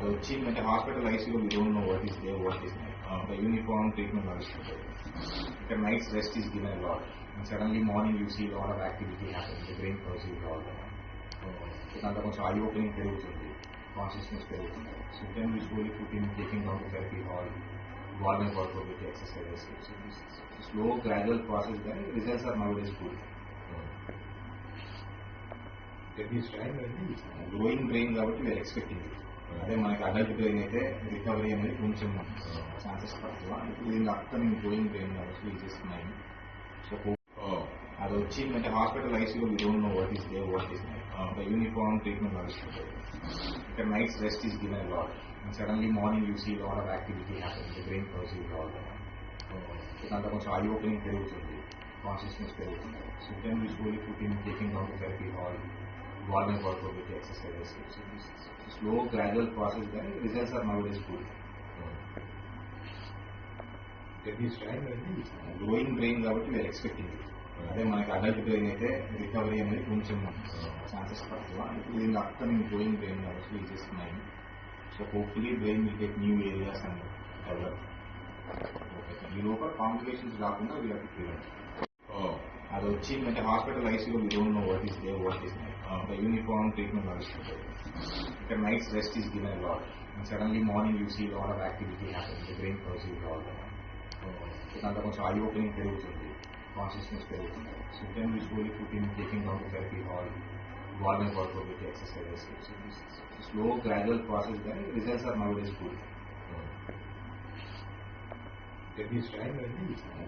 అది వచ్చిందంటే హాస్పిటల్ ఐసీలో we don't know what is there what is the uniform treatment నడుస్తుంది. ఇక్కడ nights rest is given lot and suddenly morning you see lot of activity happen, the brain process all దాంట్లో కొంచెం eye opening పెరుగుతుంది, consciousness పెరుగుతుంది. So then we slowly put in taking down to therapy hall, warming workout with exercises. Slow gradual process కానీ results are now days good. Growing brain కాబట్టి we are expecting. అదే మనకి adult brain అయితే recovery అనేది కొంచెం chances తక్కువ. ఇప్పుడు దీని అప్కమింగ్ గ్రోయింగ్ బ్రెయిన్ కాబట్టి జస్ట్ మైండ్. సో అది వచ్చిందంటే హాస్పిటల్ ఐసీలో we don't know what is there what is the uniform treatment నడుస్తుంది. ఇక్కడ nights rest is given lot and suddenly morning you see lot of activity happen, the brain process all దాంట్లో కొంచెం eye opening పెరుగుతుంది, consciousness పెరుగుతుంది. So then we slowly put in taking down to therapy hall, warming workout with exercises. Slow gradual process కానీ results are now days good. Growing brain కాబట్టి we are expecting. అదే మనకి adult brain అయితే recovery అనేది కొంచెం chances తక్కువ. ఇప్పుడు దీని అప్కమింగ్ గ్రోయింగ్ బ్రెయిన్ కాబట్టి just mind. So hopefully brain will get new areas and develop. ఈ లోపల కాంప్లికేషన్స్ రాకుండా వీ హావ్ టు ప్రివెంట్. అది వచ్చిందంటే హాస్పిటల్ ఐసీలో we don't know what is there what is the uniform treatment నడుస్తుంది. ఇక్కడ nights rest is given lot and suddenly morning you see lot of activity happen, the brain process all దాంట్లో కొంచెం eye opening పెరుగుతుంది, consciousness పెరుగుతుంది. So then we slowly put in taking down to therapy hall, warming workout with exercises. Slow gradual process కానీ results are now days good.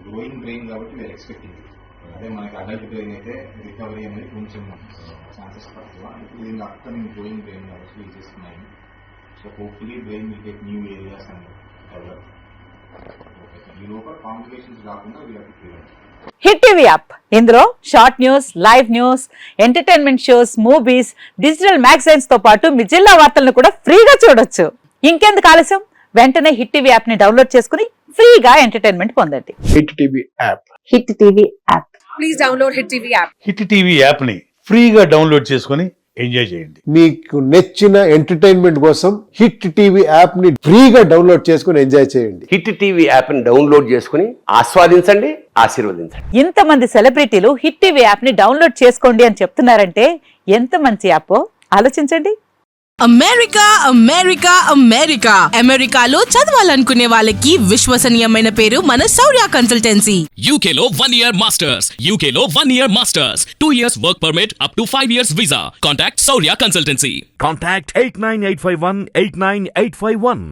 Growing brain కాబట్టి we are expecting. అదే మనకి adult brain అయితే recovery అనేది కొంచెం chances తక్కువ. ఇప్పుడు దీని అప్కమింగ్ గ్రోయింగ్ బ్రెయిన్ కాబట్టి just mind. So hopefully brain will get new areas and develop. ఈ లోపల కాంప్లికేషన్స్ రాకుండా we have to prevent. Hit TV app, ఇందులో short news, live news, entertainment shows, movies, digital magazines తో పాటు మీ జిల్లా వార్తలను కూడా ఫ్రీగా చూడొచ్చు. ఇంకెందుకు ఆలస్యం, వెంటనే హిట్ టీవీ యాప్ ని డౌన్లోడ్ చేసుకుని ఫ్రీగా ఎంటర్టైన్మెంట్ పొందండి. Hit TV app. Hit TV app. Please download hit TV app. Hit TV app ని ఫ్రీగా డౌన్లోడ్ చేసుకుని ఎంజాయ్ చేయండి. మీకు నచ్చిన ఎంటర్టైన్మెంట్ కోసం హిట్ టీవీ యాప్ ని ఫ్రీగా డౌన్లోడ్ చేసుకుని ఎంజాయ్ చేయండి. హిట్ టీవీ యాప్ ని డౌన్లోడ్ చేసుకుని ఆస్వాదించండి, ఆశీర్వదించండి. ఇంతమంది సెలబ్రిటీలు హిట్ టీవీ యాప్ ని డౌన్లోడ్ చేసుకోండి అని చెప్తున్నారంటే ఎంత మంచి యాప్ ఆలోచించండి. అమెరికా అమెరికా అమెరికా అమెరికాలో చదవాలనుకునే వాళ్ళకి విశ్వసనీయమైన పేరు మన శౌర్య కన్సల్టెన్సీ. UK లో 1 year masters, UK లో 1 year masters, 2 years work permit up to 5 years visa. Contact Saurya Consultancy. Contact 89851 89851.